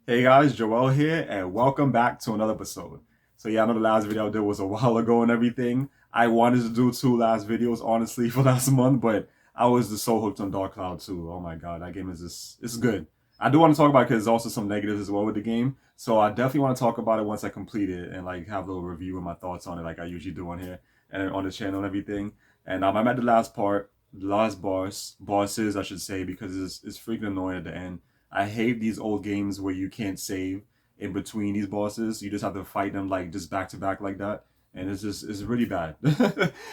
Hey guys, Joel here, and welcome back to another episode. So yeah, I know the last video I did was a while ago and everything. I wanted to do two last videos, honestly, for last month, but I was just so hooked on Dark Cloud 2. Oh my god, that game is just, it's good. I do want to talk about it because there's also some negatives as well with the game. So I definitely want to talk about it once I complete it and like have a little review and my thoughts on it like I usually do on here and on the channel and everything. And I'm at the last part, the last bosses I should say, because it's freaking annoying at the end. I hate these old games where you can't save in between these bosses. You just have to fight them like just back to back like that, and it's really bad.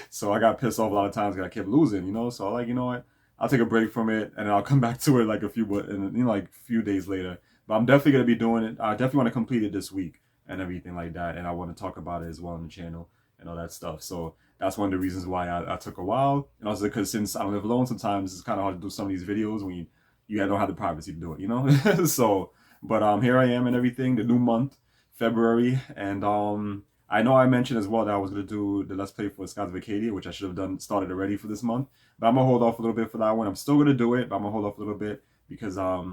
So I got pissed off a lot of times because I kept losing, So I'm like, you know what? I'll take a break from it and I'll come back to it like a few like a few days later. But I'm definitely gonna be doing it. I definitely want to complete it this week and everything like that, and I want to talk about it as well on the channel and all that stuff. So that's one of the reasons why I took a while, and also because since I live alone, sometimes it's kind of hard to do some of these videos when you don't have the privacy to do it. So, but here I am and everything. The new month, February, and I know I mentioned as well that I was gonna do the Let's Play for Skies of Acadia, which I should have done started already for this month. But I'm gonna hold off a little bit for that one. I'm still gonna do it, but I'm gonna hold off a little bit because I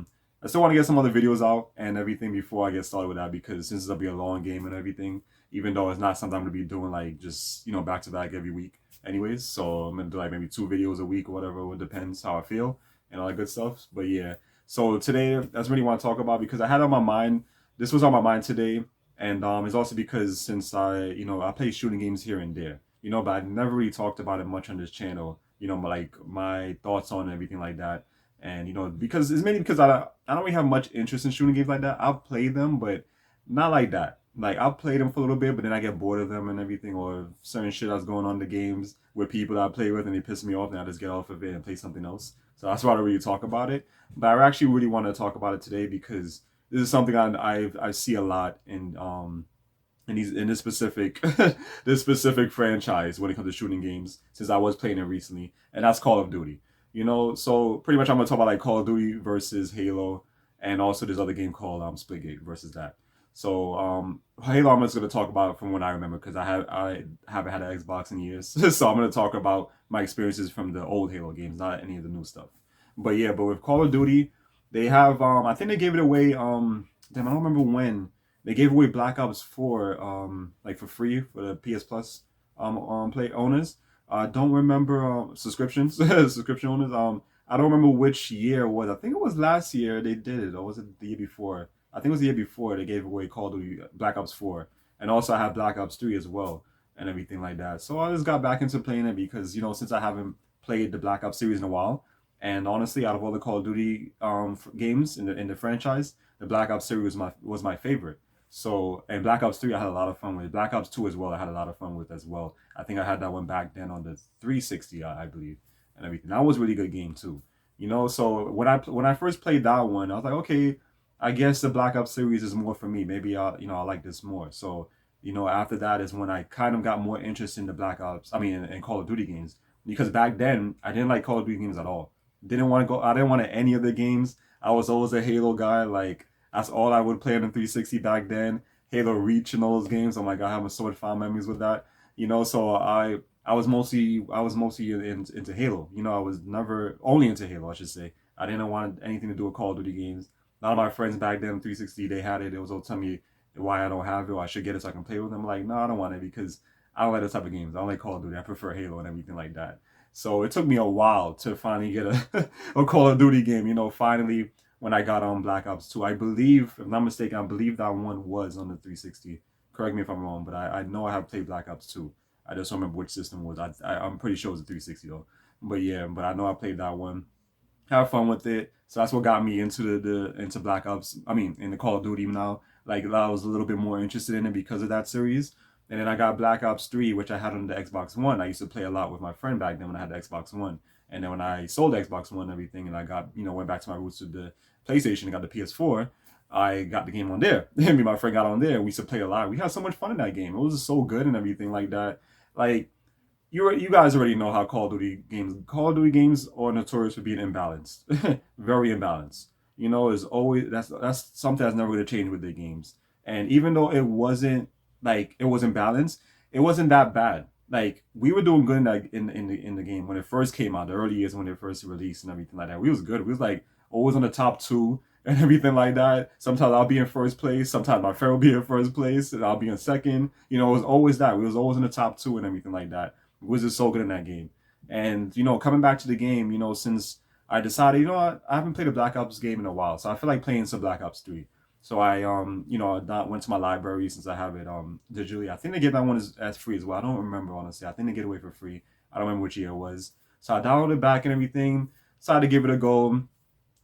still want to get some other videos out and everything before I get started with that, because since it'll be a long game and everything, even though it's not something I'm gonna be doing like just back to back every week anyways. So I'm gonna do like maybe 2 videos a week or whatever. It depends how I feel and all that good stuff. But yeah, so today that's what I want to talk about because I had on my mind. This was on my mind today, and it's also because since I play shooting games here and there, but I never really talked about it much on this channel. Like my thoughts on everything like that, and because it's mainly because I don't really have much interest in shooting games like that. I've played them, but not like that. Like I'll play them for a little bit, but then I get bored of them and everything, or certain shit that's going on in the games with people that I play with, and they piss me off, and I just get off of it and play something else. So that's why I don't really talk about it. But I actually really want to talk about it today because this is something I see a lot in this specific this specific franchise when it comes to shooting games, since I was playing it recently, and that's Call of Duty. So pretty much I'm gonna talk about like Call of Duty versus Halo, and also this other game called Splitgate versus that. So Halo I'm just gonna talk about from what I remember because I haven't had an Xbox in years, so I'm gonna talk about my experiences from the old Halo games, not any of the new stuff. But yeah, but with Call of Duty, they have I think they gave it away damn I don't remember when they gave away Black Ops 4 like for free for the PS Plus play owners. I don't remember subscriptions subscription owners. I don't remember which year it was. I think it was last year they did it, or was it the year before? I think it was the year before they gave away Call of Duty Black Ops 4, and also I have Black Ops 3 as well and everything like that. So I just got back into playing it because since I haven't played the Black Ops series in a while, and honestly, out of all the Call of Duty games in the franchise, the Black Ops series was my favorite. So, and Black Ops 3 I had a lot of fun with. Black Ops 2 as well I had a lot of fun with as well. I think I had that one back then on the 360, I believe, and everything. That was a really good game too. So when I first played that one, I was like, okay, I guess the Black Ops series is more for me. Maybe I like this more. So, after that is when I kind of got more interest in the Black Ops, I mean in Call of Duty games. Because back then I didn't like Call of Duty games at all. Didn't want to go I didn't want any of the games. I was always a Halo guy. Like that's all I would play on the 360 back then. Halo Reach and all those games. Oh my god, I have so much fond memories with that. So I was mostly into Halo. I was never only into Halo, I should say. I didn't want anything to do with Call of Duty games. A lot of my friends back then, 360, they had it. It was all telling me why I don't have it, or I should get it so I can play with them. I'm like, no, I don't want it because I don't like the type of games. I don't like Call of Duty. I prefer Halo and everything like that. So it took me a while to finally get a Call of Duty game. Finally when I got on Black Ops 2. I believe, if I'm not mistaken, I believe that one was on the 360. Correct me if I'm wrong, but I know I have played Black Ops 2. I just don't remember which system it was. I'm pretty sure it was a 360 though. But yeah, but I know I played that one. Have fun with it. So that's what got me into into Black Ops. I mean, in the Call of Duty now. Like I was a little bit more interested in it because of that series. And then I got Black Ops 3, which I had on the Xbox One. I used to play a lot with my friend back then when I had the Xbox One. And then when I sold the Xbox One and everything, and I got, went back to my roots with the PlayStation and got the PS4, I got the game on there. Me and my friend got on there. We used to play a lot. We had so much fun in that game. It was just so good and everything like that. Like you guys already know how Call of Duty games are notorious for being imbalanced, very imbalanced. Is always that's something that's never going to change with the games. And even though it wasn't balanced, it wasn't that bad. Like we were doing good in the game when it first came out, the early years when it first released and everything like that. We was good. We was like always on the top two. and everything like that. Sometimes I'll be in first place. Sometimes my friend will be in first place, and I'll be in second. You know, it was always that. We was always in the top two and everything like that. We was just so good in that game. And you know, coming back to the game, you know, since I decided, you know what, I haven't played a Black Ops game in a while, so I feel like playing some Black Ops 3. So I you know, I went to my library since I have it digitally. I think they gave that one as free as well. I don't remember honestly. I think they gave it away for free. I don't remember which year it was. So I downloaded it back and everything. Decided to give it a go.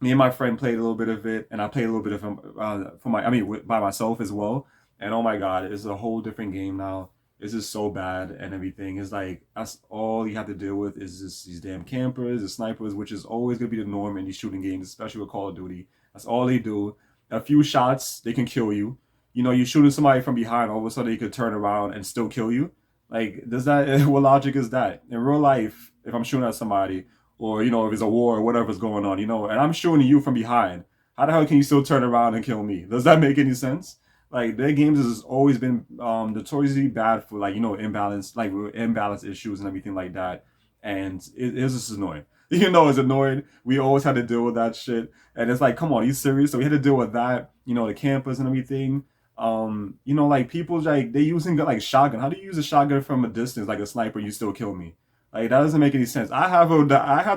Me and my friend played a little bit of it, and I played a little bit of for my, I mean, by myself as well. And oh my god, it's a whole different game now. It's just so bad and everything. It's like that's all you have to deal with is just these damn campers, the snipers, which is always gonna be the norm in these shooting games, especially with Call of Duty. That's all they do. A few shots, they can kill you. You know, you're shooting somebody from behind, all of a sudden they could turn around and still kill you. Like, does that? What logic is that? In real life, if I'm shooting at somebody, or you know, if it's a war or whatever's going on, you know, and I'm shooting you from behind, how the hell can you still turn around and kill me? Does that make any sense? Like their games has always been notoriously bad for like, you know, imbalance issues and everything like that, and it's just annoying. You know, it's annoying. We always had to deal with that shit, and it's like, come on, are you serious? So we had to deal with that. You know, the campus and everything. You know, like people like they using like shotgun. How do you use a shotgun from a distance like a sniper? You still kill me. Like that doesn't make any sense. I have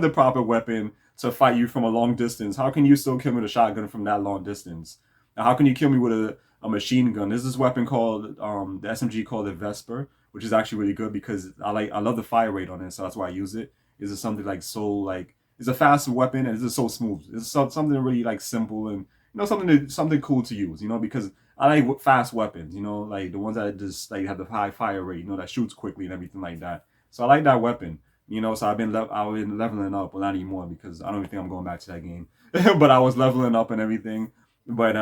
the proper weapon to fight you from a long distance. How can you still kill me with a shotgun from that long distance? Now, how can you kill me with a machine gun? There's this weapon called the SMG called the Vesper, which is actually really good because I love the fire rate on it, so that's why I use it. Is it something like so like it's a fast weapon and it's just so smooth. It's something really like simple and you know something cool to use. You know because I like fast weapons. You know like the ones that just like have the high fire rate. You know that shoots quickly and everything like that. So I like that weapon. You know, so I've been leveling up, well not anymore because I don't even think I'm going back to that game. But I was leveling up and everything. But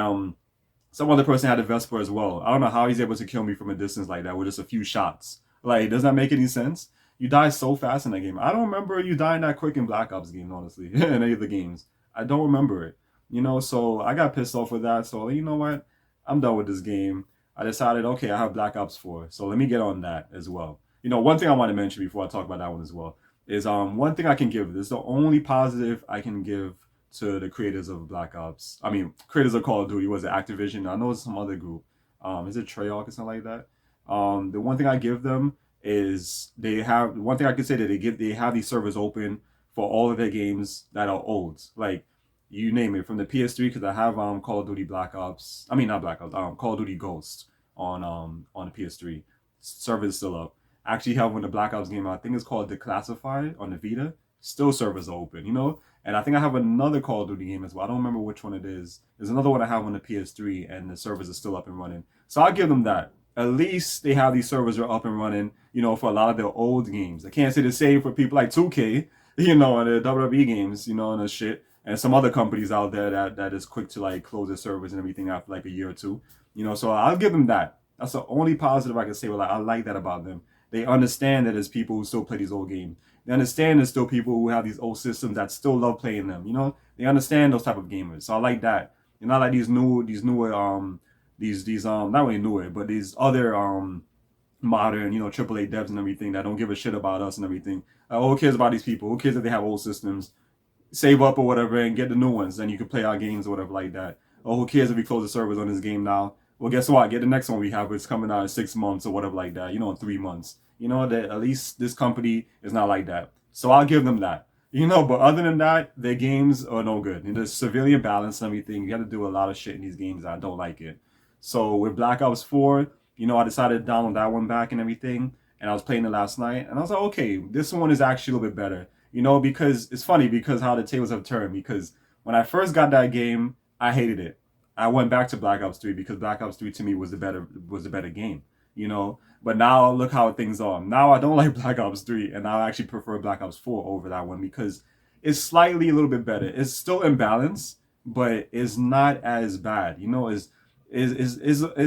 some other person had a Vesper as well. I don't know how he's able to kill me from a distance like that with just a few shots. Like, does that make any sense? You die so fast in that game. I don't remember you dying that quick in Black Ops games, honestly, in any of the games. I don't remember it. You know, so I got pissed off with that. So you know what? I'm done with this game. I decided, okay, I have Black Ops 4, so let me get on that as well. You know, one thing I want to mention before I talk about that one as well is one thing I can give. This is the only positive I can give to the creators of Black Ops. I mean, creators of Call of Duty. Was it Activision? I know it's some other group. Is it Treyarch or something like that? The one thing I give them is they have one thing I can say that they have these servers open for all of their games that are old. Like you name it, from the PS3 because I have Call of Duty Black Ops. I mean not Black Ops. Call of Duty Ghost on the PS3. Server is still up. Actually have when the Black Ops game out, I think it's called Declassified on the Vita. Still servers are open, you know? And I think I have another Call of Duty game as well. I don't remember which one it is. There's another one I have on the PS3 and the servers are still up and running. So I'll give them that. At least they have these servers are up and running, you know, for a lot of their old games. I can't say the same for people like 2K, you know, and the WWE games, you know, and the shit. And some other companies out there that is quick to like close their servers and everything after like a year or two. You know, so I'll give them that. That's the only positive I can say. Well, I like that about them. They understand that there's people who still play these old games. They understand there's still people who have these old systems that still love playing them. You know, they understand those type of gamers. So I like that. You know, like these newer these not really newer, but these other modern, you know, AAA devs and everything that don't give a shit about us and everything. Who cares about these people? Who cares if they have old systems? Save up or whatever and get the new ones, then you can play our games or whatever like that. Or who cares if we close the servers on this game now? Well, guess what? Get the next one we have. It's coming out in 6 months or whatever like that. You know, in 3 months. You know that at least this company is not like that. So I'll give them that. You know, but other than that, their games are no good. And the civilian balance and everything, you got to do a lot of shit in these games. I don't like it. So with Black Ops 4, you know, I decided to download that one back and everything. And I was playing it last night. And I was like, okay, this one is actually a little bit better. You know, because it's funny because how the tables have turned. Because when I first got that game, I hated it. I went back to Black Ops 3 because Black Ops 3 to me was the better game. You know, but now look how things are. Now I don't like Black Ops 3, and I actually prefer Black Ops 4 over that one because it's slightly a little bit better. It's still in balance, but it's not as bad. You know, is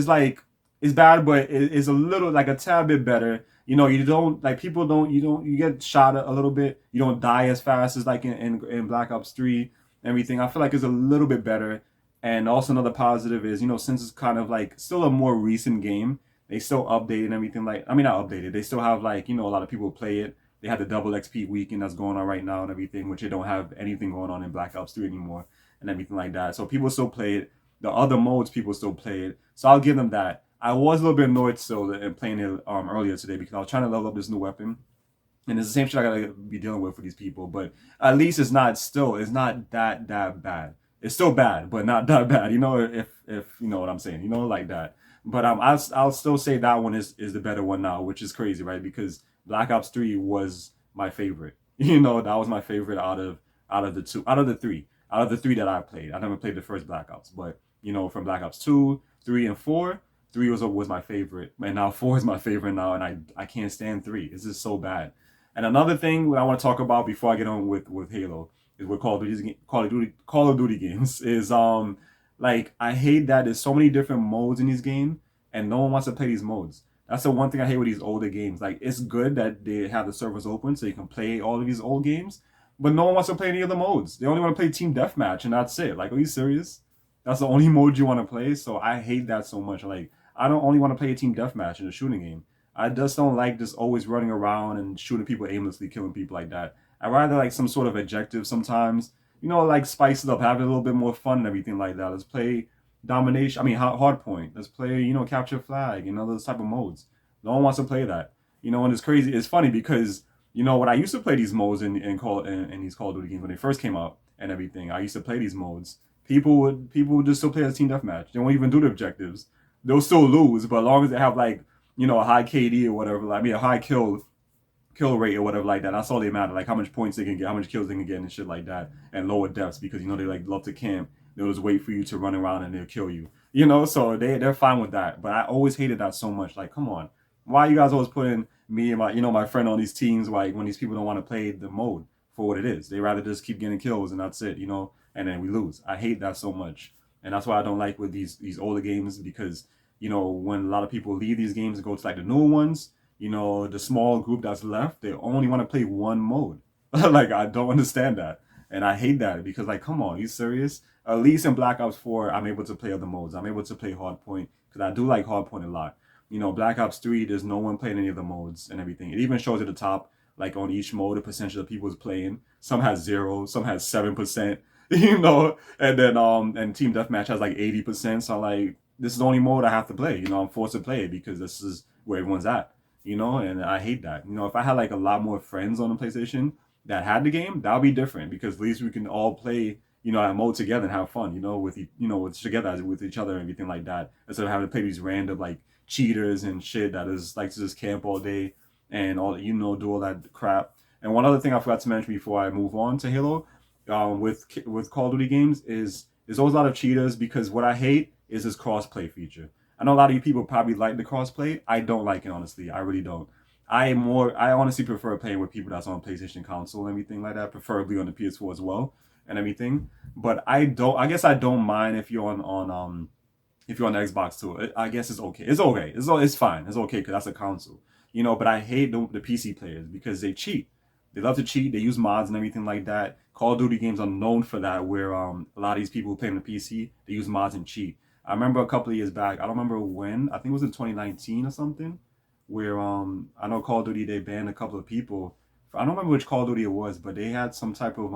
like it's bad, but it's a little like a tad bit better. You know, you don't like people don't you get shot a little bit. You don't die as fast as like in Black Ops 3 and everything. I feel like it's a little bit better. And also another positive is, you know, since it's kind of like still a more recent game, they still update and everything like I mean not updated. They still have like, you know, a lot of people play it. They have the double XP weekend that's going on right now and everything, which they don't have anything going on in Black Ops 3 anymore. and everything like that. So people still play it. The other modes, people still play it. So I'll give them that. I was a little bit annoyed still in playing it earlier today because I was trying to level up this new weapon, and it's the same shit I gotta be dealing with these people. But at least it's not that bad. It's still bad, but not that bad. If you know what I'm saying, like that. But I'll still say that one is the better one now, which is crazy, right? Because Black Ops 3 was my favorite. That was my favorite out of the two, out of the three that I played. I never played the first Black Ops, but from Black Ops 2, 3, and 4, 3 was my favorite, and now 4 is my favorite now, and I can't stand 3. It's just so bad. And another thing that I want to talk about before I get on with Halo is with Call of Duty games is like I hate that there's so many different modes in these games and no one wants to play these modes. That's the one thing I hate with these older games. Like it's good that they have the servers open so you can play all of these old games, but no one wants to play any of the modes. They only want to play team deathmatch and that's it. Like, are you serious? That's the only mode you want to play. So I hate that so much. Like I don't only want to play a team deathmatch in a shooting game. I just don't like just always running around and shooting people aimlessly, killing people like that. I rather like some sort of objective sometimes. Like spice it up, have a little bit more fun and everything like that. Let's play domination. I mean, hard point. Let's play, capture flag and those type of modes. No one wants to play that. And it's crazy. It's funny because when I used to play these modes in these Call of Duty games when they first came out and everything. I used to play these modes. People would just still play as team deathmatch. They won't even do the objectives. They'll still lose, but as long as they have like a high KD or whatever, like, I mean, a high kill rate or whatever like that. That's all they matter. Like how much points they can get, how much kills they can get and shit like that, and lower deaths because they like love to camp. They'll just wait for you to run around and they'll kill you. So they're fine with that. But I always hated that so much. Like, come on, why are you guys always putting me and my friend on these teams? Like when these people don't want to play the mode for what it is, they rather just keep getting kills and that's it. And then we lose. I hate that so much, and that's why I don't like with these older games because when a lot of people leave these games and go to like the newer ones, the small group that's left, they only want to play one mode. Like, I don't understand that. And I hate that because, like, come on, you serious? At least in Black Ops 4, I'm able to play other modes. I'm able to play Hardpoint because I do like Hardpoint a lot. Black Ops 3, there's no one playing any of the modes and everything. It even shows at the top, like on each mode, the percentage of people is playing. Some has 0, some has 7%, and then and Team Deathmatch has like 80%. So like, this is the only mode I have to play. I'm forced to play it because this is where everyone's at. And I hate that. If I had like a lot more friends on the PlayStation that had the game, that would be different because at least we can all play, that mode together and have fun, with together with each other and everything like that. Instead of having to play these random like cheaters and shit that is like to just camp all day and all do all that crap. And one other thing I forgot to mention before I move on to Halo, with Call of Duty games is there's always a lot of cheaters because what I hate is this crossplay feature. I know a lot of you people probably like the crossplay. I don't like it, honestly. I really don't. I honestly prefer playing with people that's on PlayStation console and everything like that, preferably on the PS4 as well and everything. But I guess I don't mind if you're on if you're on the Xbox too. I guess it's okay. It's okay. It's fine. It's okay because that's a console. But I hate the PC players because they cheat. They love to cheat. They use mods and everything like that. Call of Duty games are known for that, where a lot of these people who play on the PC, they use mods and cheat. I remember a couple of years back, I don't remember when, I think it was in 2019 or something, where I know Call of Duty, they banned a couple of people. I don't remember which Call of Duty it was, but they had some type of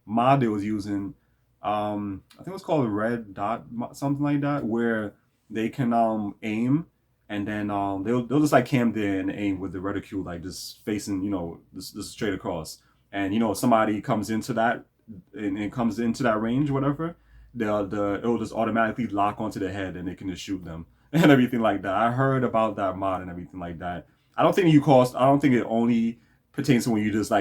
mod they was using. I think it was called Red Dot, something like that, where they can aim and then they'll just like camp there and aim with the reticule like just facing just straight across. And somebody comes into that and comes into that range, whatever, it'll just automatically lock onto the head and they can just shoot them and everything like that. I heard about that mod and everything like that. I don't think it only pertains to when you just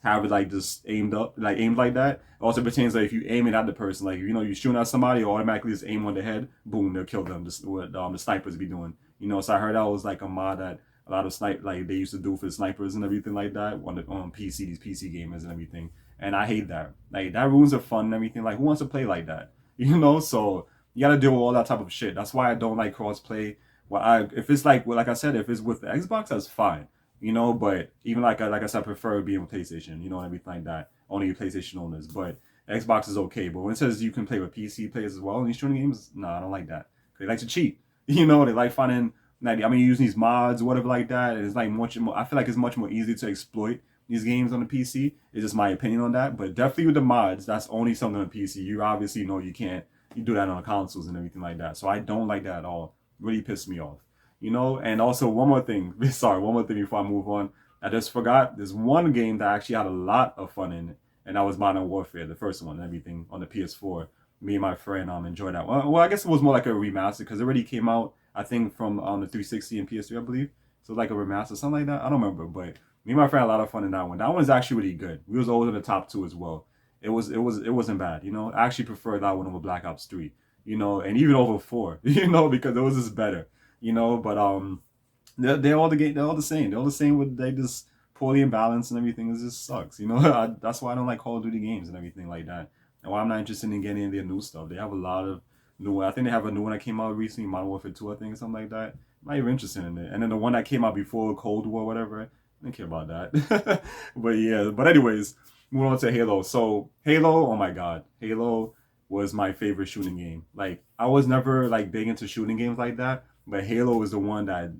have it like just aimed like that. It also pertains that if you aim it at the person, like you're shooting at somebody, you automatically just aim on the head, boom, they'll kill them. Just what the snipers be doing. So I heard that was like a mod that a lot of like they used to do for the snipers and everything like that on PC, these PC gamers and everything. And I hate that. Like that ruins the fun and everything. Like who wants to play like that? So you gotta deal with all that type of shit. That's why I don't like crossplay. If it's like I said, if it's with the Xbox, that's fine. But even like I said, I prefer being with PlayStation, and everything like that. Only PlayStation owners, but Xbox is okay. But when it says you can play with PC players as well in these shooting games, no, I don't like that. They like to cheat. They like finding, like, using these mods, whatever like that. And it's like much more. I feel like it's much more easy to exploit these games on the PC. It's just my opinion on that. But definitely with the mods, that's only something on the PC. You obviously know you can't you do that on the consoles and everything like that. So I don't like that at all. Really pissed me off. You know, and also one more thing. Sorry, one more thing before I move on. I just forgot there's one game that actually had a lot of fun in it, and that was Modern Warfare, the first one and everything on the PS4. Me and my friend enjoyed that. Well, I guess it was more like a remaster because it already came out, I think, from the 360 and PS3, I believe. So like a remaster, something like that. I don't remember, but me and my friend had a lot of fun in that one. That one's actually really good. We was always in the top two as well. It wasn't bad, you know. I actually prefer that one over Black Ops 3, you know, and even over 4, you know, because it was just better, you know. But they're all the game. They're all the same. They're all the same. With they just poorly imbalanced and everything. It just sucks. You know. That's why I don't like Call of Duty games and everything like that. And why I'm not interested in getting their new stuff. They have a lot of new. I think they have a new one that came out recently, Modern Warfare 2, I think, or something like that. I'm not even interested in it. And then the one that came out before Cold War, whatever. I didn't care about that. But yeah. But anyways, moving on to Halo. So Halo, oh my God, Halo was my favorite shooting game. Like I was never like big into shooting games like that, but Halo was the one that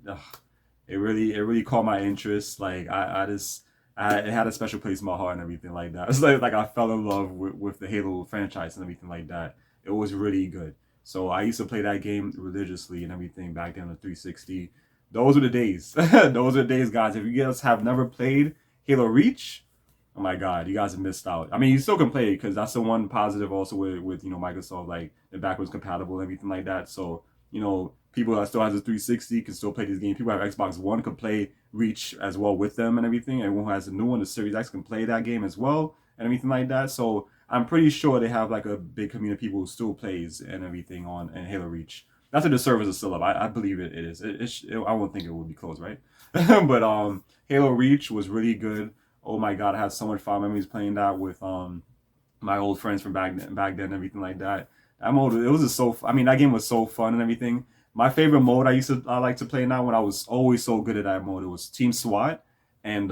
it really caught my interest. Like it had a special place in my heart and everything like that. It's like I fell in love with the Halo franchise and everything like that. It was really good. So I used to play that game religiously and everything back then on the 360. Those were the days. Those are the days, guys. If you guys have never played Halo Reach, oh my God, you guys have missed out. I mean, you still can play it because that's the one positive also with you know Microsoft, like the backwards compatible and everything like that. So you know people that still has a 360 can still play this game. People who have Xbox One can play Reach as well with them and everything. Everyone who has a new one, the Series X, can play that game as well and everything like that. So I'm pretty sure they have like a big community of people who still plays and everything on and Halo Reach. That's what the servers are still up. I believe it is. I won't think it would be closed, right? But Halo Reach was really good. Oh my God, I had so much fun memories playing that with my old friends from back then and everything like that. That mode, it was just so. I mean, that game was so fun and everything. My favorite mode I like to play now when I was always so good at that mode. It was Team SWAT and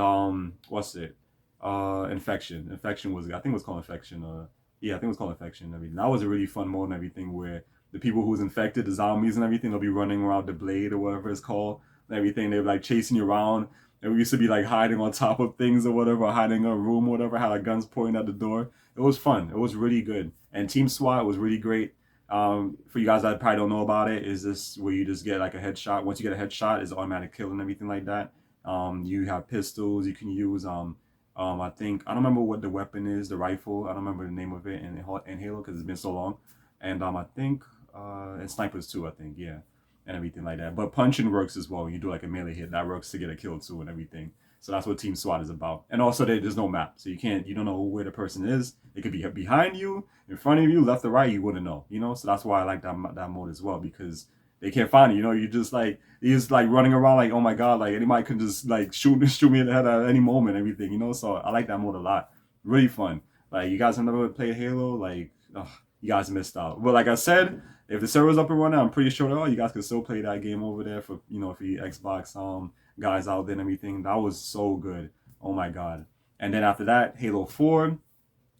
what's it? Infection. Infection was, I think it was called Infection. Yeah, I think it was called Infection. I mean, that was a really fun mode and everything where the people who was infected, the zombies and everything, they'll be running around the blade or whatever it's called and everything. They're like chasing you around. And we used to be like hiding on top of things or whatever, hiding in a room or whatever, had our guns pointing at the door. It was fun. It was really good. And Team SWAT was really great. For you guys that probably don't know about it, is this where you just get like a headshot. Once you get a headshot, it's automatic kill and everything like that. You have pistols. You can use I think I don't remember what the weapon is, the rifle. I don't remember the name of it in Halo because it's been so long. And I think and snipers too. I think yeah, and everything like that. But punching works as well. When you do like a melee hit, that works to get a kill too and everything. So that's what Team SWAT is about. And also there's no map, so you don't know where the person is. It could be behind you, in front of you, left or right. You wouldn't know, you know. So that's why I like that mode as well because they can't find you. You know, you're just like running around like, oh my God, like anybody can just like shoot me in the head at any moment, everything, you know. So I like that mode a lot. Really fun. Like you guys have never played Halo, like you guys missed out. But like I said, if the server's up and running, I'm pretty sure that you guys can still play that game over there for for you Xbox guys out there and everything. That was so good. Oh my God. And then after that, Halo 4,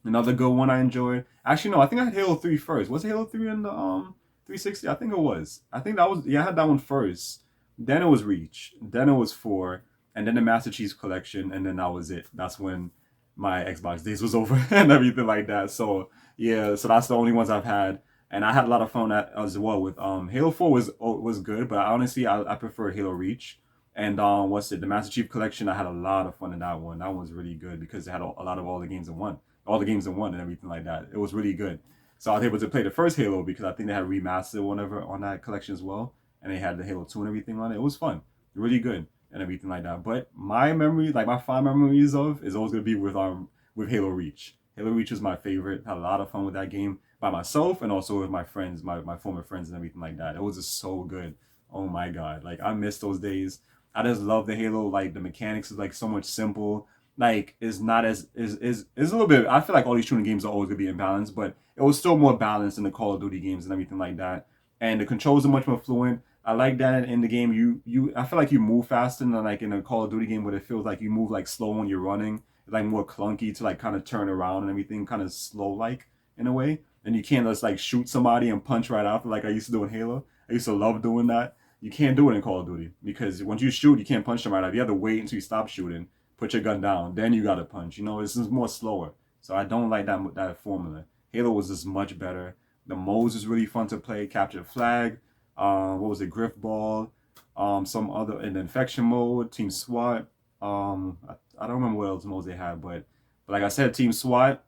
another good one I enjoyed. Actually, no, I think I had Halo 3 first. Was Halo 3 in the 360? I think it was. I think that was, yeah, I had that one first. Then it was Reach. Then it was 4. And then the Master Chief Collection. And then that was it. That's when my Xbox days was over and everything like that. So, yeah, so that's the only ones I've had. And I had a lot of fun as well with Halo 4 was good, but honestly I prefer Halo Reach. And what's it? The Master Chief Collection. I had a lot of fun in that one. That one was really good because it had a lot of all the games in one, and everything like that. It was really good. So I was able to play the first Halo because I think they had remastered whatever on that collection as well, and they had the Halo 2 and everything on it. It was fun, really good, and everything like that. But my memory, like my fond memories of, is always gonna be with Halo Reach. Halo Reach was my favorite. Had a lot of fun with that game by myself and also with my friends, my former friends and everything like that. It was just so good. Oh my God, like I miss those days. I just love the Halo. Like the mechanics is like so much simple. Like it's not as is a little bit. I feel like all these shooting games are always gonna be imbalanced, but it was still more balanced in the Call of Duty games and everything like that. And the controls are much more fluent. I like that in the game. I feel like you move faster than like in a Call of Duty game where it feels like you move like slow when you're running. It's like more clunky to like kind of turn around and everything, kind of slow like in a way. And you can't just like shoot somebody and punch right after like I used to do in Halo. I used to love doing that. You can't do it in Call of Duty because once you shoot, you can't punch them right out. You have to wait until you stop shooting put your gun down, then you gotta punch. You know, this is more slower. So I don't like that formula. Halo was just much better. The modes is really fun to play. Capture the flag. What was it? Griff ball. Some other in the infection mode. Team SWAT. I don't remember what else modes they had, but like I said, Team SWAT.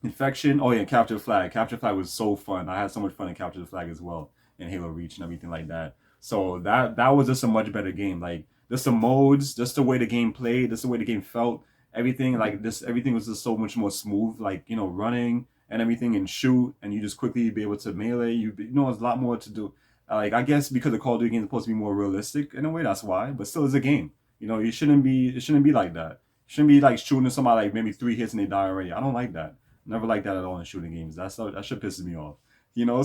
Infection. Oh yeah, Capture the Flag. Capture the Flag was so fun. I had so much fun in Capture the Flag as well in Halo Reach and everything like that. So that was just a much better game. Like just the modes, just the way the game played, just the way the game felt. Everything like this, everything was just so much more smooth. Like running and everything and shoot, and you just quickly be able to melee. There's a lot more to do. Like I guess because the Call of Duty game is supposed to be more realistic in a way, that's why. But still, it's a game. You shouldn't be. It shouldn't be like that. It shouldn't be like shooting somebody like maybe 3 hits and they die already. I don't like that. Never like that at all in shooting games. That shit pisses me off.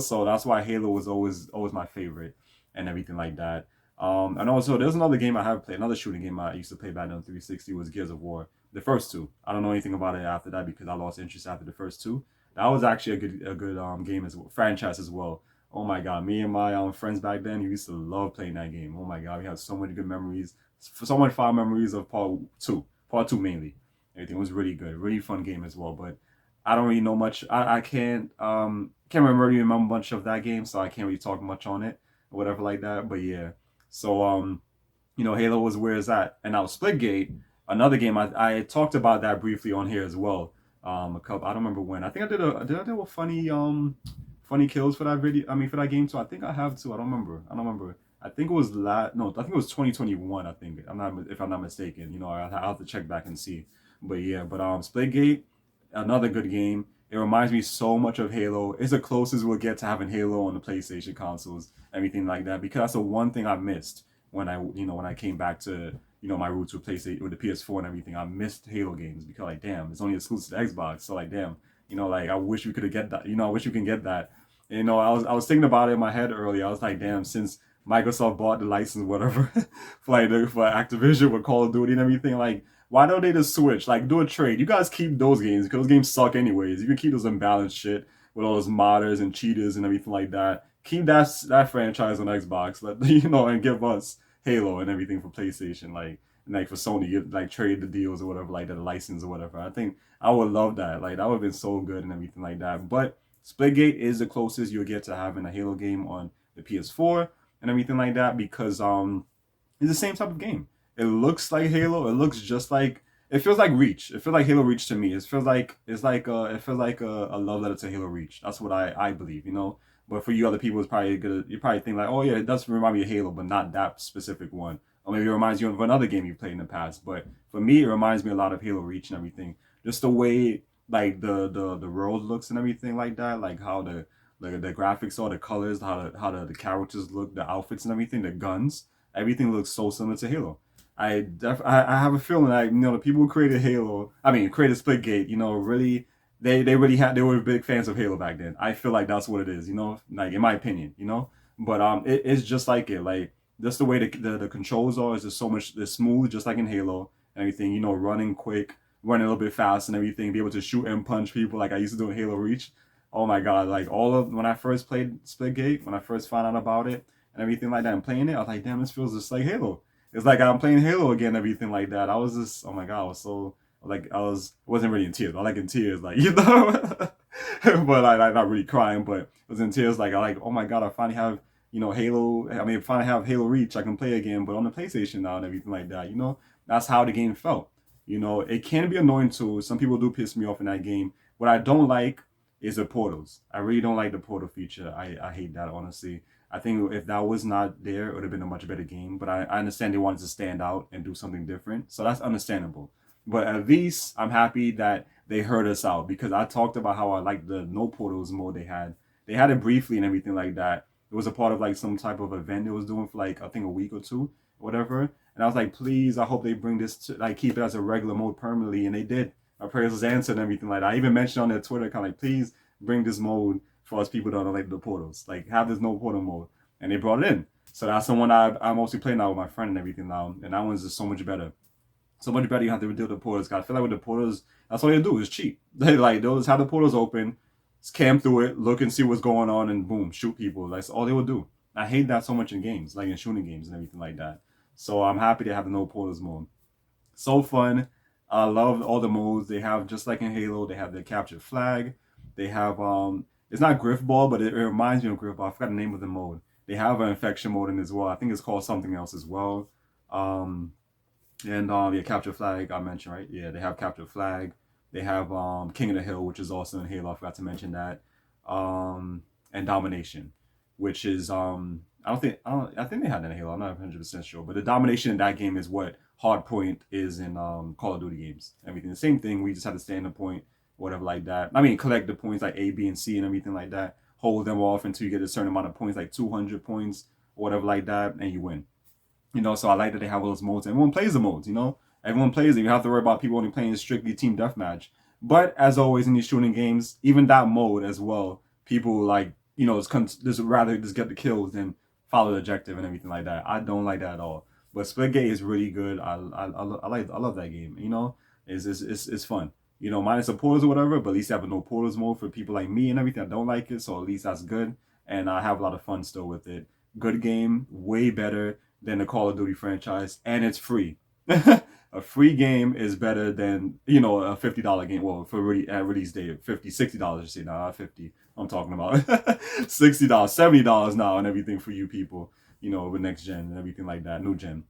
So that's why Halo was always my favorite and everything like that. And also there's another game I have played, another shooting game I used to play back on 360 was Gears of War. The first two. I don't know anything about it after that because I lost interest after the first two. That was actually a good game as well, franchise as well. Oh my god, me and my friends back then, we used to love playing that game. Oh my god, we had so many good memories, so many fond memories of part two mainly. Everything was really good, really fun game as well. But I don't really know much. I can't remember much of that game, so I can't really talk much on it or whatever like that. But yeah, so Halo was where it's at, and now Splitgate, another game I talked about that briefly on here as well. A couple I don't remember when. I think I do a funny kills for that video. I mean for that game too. I think I have too. I don't remember. I think it was no, I think it was 2021. I think if I'm not mistaken. I'll have to check back and see. But yeah, Splitgate, another good game. It reminds me so much of Halo. It's the closest we'll get to having Halo on the PlayStation consoles, everything like that. Because that's the one thing I missed when I came back to my roots with PlayStation with the PS4 and everything. I missed Halo games because like damn, it's only exclusive to Xbox. So like damn, like I wish we could have get that. I wish we can get that. I was thinking about it in my head earlier. I was like damn, since Microsoft bought the license, whatever, for Activision with Call of Duty and everything, like why don't they just switch? Like, do a trade. You guys keep those games because those games suck anyways. You can keep those imbalanced shit with all those modders and cheaters and everything like that. Keep that franchise on Xbox, and give us Halo and everything for PlayStation, and for Sony, like trade the deals or whatever, like the license or whatever. I think I would love that. Like that would have been so good and everything like that. But Splitgate is the closest you'll get to having a Halo game on the PS4 and everything like that because it's the same type of game. It looks like Halo. It looks just like it feels like Reach. It feels like Halo Reach to me. It feels like a love letter to Halo Reach. That's what I believe. But for you other people, it's probably good. You probably think like, oh yeah, it does remind me of Halo, but not that specific one. Or maybe it reminds you of another game you played in the past. But for me, it reminds me a lot of Halo Reach and everything. Just the way like the world looks and everything like that. Like how the graphics are, the colors, how the characters look, the outfits and everything, the guns. Everything looks so similar to Halo. I have a feeling that the people who created Halo, I mean created Splitgate, really they were big fans of Halo back then. I feel like that's what it is, like in my opinion. But it's just like it, like just the way the controls are is just so much it's smooth, just like in Halo and everything. Running quick, running a little bit fast and everything, be able to shoot and punch people like I used to do in Halo Reach. Oh my god, like all of when I first played Splitgate, when I first found out about it and everything like that and playing it, I was like, damn, this feels just like Halo. It's like I'm playing Halo again, everything like that. I was just, oh my god, I was so like I wasn't really in tears. I like in tears, like but I not really crying, but I was in tears. Like I like, oh my god, I finally have Halo. I mean, finally have Halo Reach. I can play again, but on the PlayStation now and everything like that. That's how the game felt. It can be annoying too. Some people do piss me off in that game. What I don't like is the portals. I really don't like the portal feature. I hate that honestly. I think if that was not there, it would have been a much better game. But I understand they wanted to stand out and do something different. So that's understandable. But at least I'm happy that they heard us out because I talked about how I liked the no portals mode they had. They had it briefly and everything like that. It was a part of like some type of event they was doing for like I think a week or two, whatever. And I was like, please, I hope they bring this to like keep it as a regular mode permanently. And they did. My prayers was answered and everything like that. I even mentioned on their Twitter kind of like, please bring this mode for us people that don't like the portals. Like have this no portal mode. And they brought it in. So that's the one I'm mostly playing now with my friend and everything now. And that one's just so much better. So much better you have to deal with the portals. I feel like with the portals, that's all you do is cheat. They'll just have the portals open, scam through it, look and see what's going on, and boom, shoot people. That's all they will do. I hate that so much in games, like in shooting games and everything like that. So I'm happy to have the no portals mode. So fun. I love all the modes they have. Just like in Halo, they have the captured flag. They have it's not Griff Ball, but it reminds me of Griff Ball. I forgot the name of the mode. They have an infection mode in as well. I think it's called something else as well. Um, and yeah, capture flag I mentioned, right? Yeah, they have capture flag. They have King of the Hill, which is also in Halo. I forgot to mention that. And domination, which is I think they had that in Halo. I'm not 100% sure, but the domination in that game is what hardpoint is in Call of Duty games. Everything the same thing. We just have to stay in the point, whatever like that. I mean, collect the points like A, B, and C and everything like that. Hold them off until you get a certain amount of points, like 200 points, or whatever like that, and you win. So I like that they have all those modes. Everyone plays the modes, Everyone plays it. You have to worry about people only playing strictly team deathmatch. But as always in these shooting games, even that mode as well, people like, just rather just get the kills than follow the objective and everything like that. I don't like that at all. But Splitgate is really good. I love that game. It's fun. Minus the portals or whatever, but at least they have a no portals mode for people like me and everything that don't like it. So at least that's good. And I have a lot of fun still with it. Good game, way better than the Call of Duty franchise, and it's free. A free game is better than a $50 game. Well, for release date, $50, $60. You say, nah, not 50. I'm talking about $60, $70 now, and everything for you people. With next gen and everything like that, new gen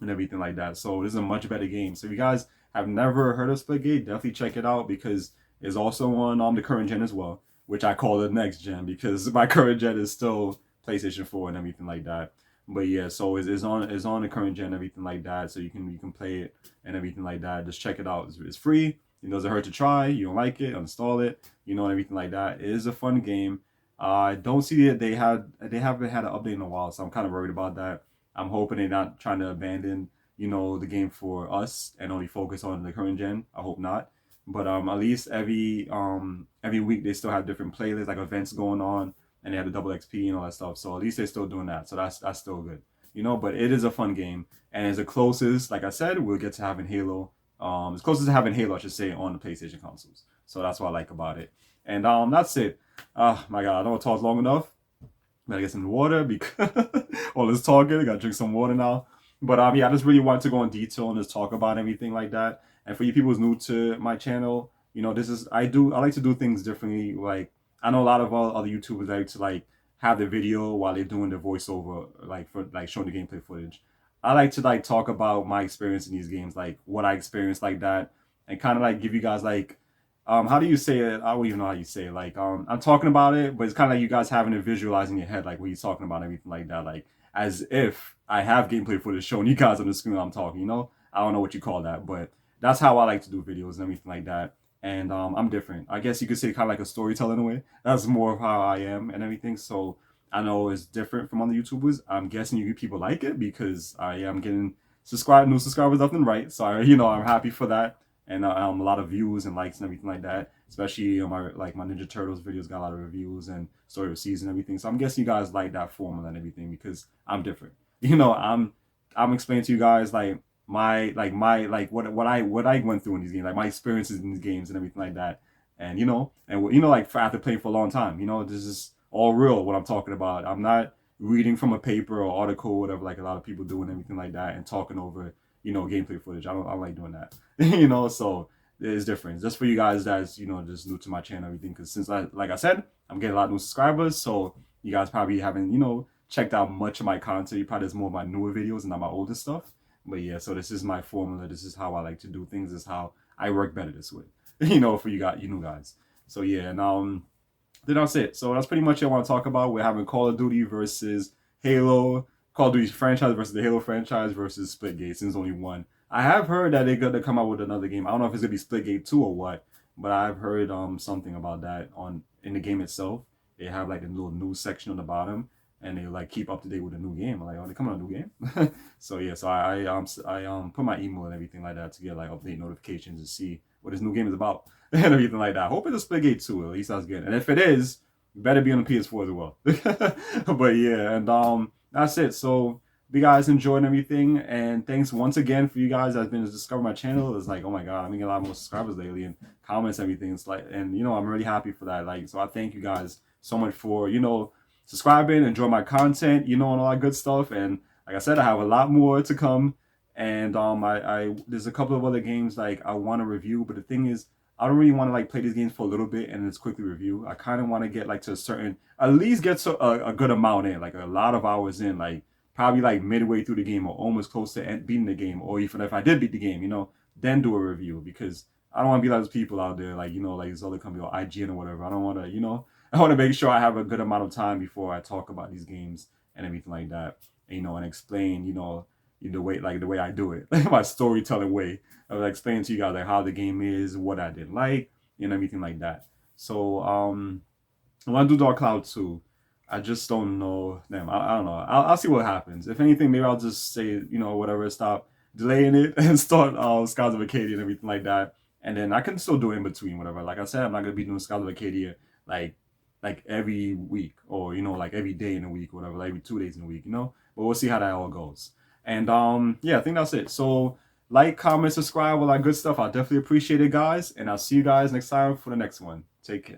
and everything like that. So this is a much better game. So if you guys have never heard of Splitgate, definitely check it out because it's also on the current gen as well, which I call the next gen because my current gen is still PlayStation 4 and everything like that. But yeah, so it's on the current gen, everything like that. So you can play it and everything like that. Just check it out. It's free. It doesn't hurt to try. You don't like it, uninstall it. And everything like that. It is a fun game. I don't see it. They haven't had an update in a while, so I'm kind of worried about that. I'm hoping they're not trying to abandon the game for us and only focus on the current gen. I hope not. But at least every week they still have different playlists like events going on and they have the double XP and all that stuff. So at least they're still doing that. So that's still good. But it is a fun game. And it's the closest, like I said, we'll get to having Halo. It's closest to having Halo, I should say, on the PlayStation consoles. So that's what I like about it. And that's it. Oh my god, I don't want to talk long enough. Gotta get some water because all this talking, I gotta drink some water now. But yeah, I just really wanted to go in detail and just talk about everything like that. And for you people who's new to my channel, this is I like to do things differently. Like I know a lot of other YouTubers like to have the video while they're doing the voiceover, for showing the gameplay footage. I like to talk about my experience in these games, like what I experienced like that, and kind of give you guys how do you say it? I don't even know how you say it. I'm talking about it, but it's kind of like you guys having it visualized in your head, like what he's talking about and everything like that. Like as if I have gameplay footage showing you guys on the screen while I'm talking, I don't know what you call that, but that's how I like to do videos and everything like that. And I'm different. I guess you could say kind of like a storyteller in a way. That's more of how I am and everything. So I know it's different from other YouTubers. I'm guessing you people like it because I am getting new subscribers left and right. So I'm happy for that. And a lot of views and likes and everything like that. Especially my Ninja Turtles videos got a lot of reviews and story of season and everything. So I'm guessing you guys like that formula and everything because I'm different. I'm explaining to you guys what I went through in these games, like my experiences in these games and everything like that. And after playing for a long time, this is all real what I'm talking about. I'm not reading from a paper or article or whatever like a lot of people do and everything like that and talking over gameplay footage. I don't like doing that. So it's different. Just for you guys that's just new to my channel and everything, because since like I said, I'm getting a lot of new subscribers, so you guys probably haven't checked out much of my content. You probably there's more of my newer videos and not my older stuff. But yeah, so this is my formula. This is how I like to do things. This is how I work better this way. For you new guys. So yeah, and then that's it. So that's pretty much what I want to talk about. We're having Call of Duty versus Halo. Call of Duty franchise versus the Halo franchise versus Splitgate, since only one. I have heard that they're gonna come out with another game. I don't know if it's gonna be Splitgate 2 or what, but I've heard something about that in the game itself. They have a little news section on the bottom, and they keep up to date with the new game. I'm like, oh, they come out a new game. So yeah, so I put my email and everything like that to get update notifications to see what this new game is about and everything like that. I hope it's a Splitgate 2. At least that's good. And if it is, it better be on the PS4 as well. But yeah, and that's it. So if you guys enjoyed everything, and thanks once again for you guys that's been to discover my channel. It's oh my god, I'm getting a lot more subscribers lately and comments and everything. It's and I'm really happy for that. So I thank you guys so much for subscribing, enjoy my content, and all that good stuff. And like I said, I have a lot more to come. And I there's a couple of other games like I want to review, but the thing is, I don't really want to like play these games for a little bit and just quickly review. I kind of want to get like to a certain, at least get to a good amount in, like a lot of hours in, like probably like midway through the game or almost close to beating the game, or even if I did beat the game, then do a review, because I don't want to be like those people out there, like like this other company or IGN or whatever. I don't want to, I want to make sure I have a good amount of time before I talk about these games and everything like that, and explain, the way I do it, my storytelling way. I was explaining to you guys like how the game is, what I didn't like, everything like that. So I want to do Dark Cloud 2. I just don't know. Damn, I don't know. I'll see what happens. If anything, maybe I'll just say, whatever, stop delaying it and start Skies of Acadia and everything like that. And then I can still do in between, whatever. Like I said, I'm not gonna be doing Skies of Acadia like every week, or like every day in a week, or whatever, like every 2 days in a week, But we'll see how that all goes. And yeah, I think that's it. So like, comment, subscribe, all that good stuff. I definitely appreciate it, guys. And I'll see you guys next time for the next one. Take care.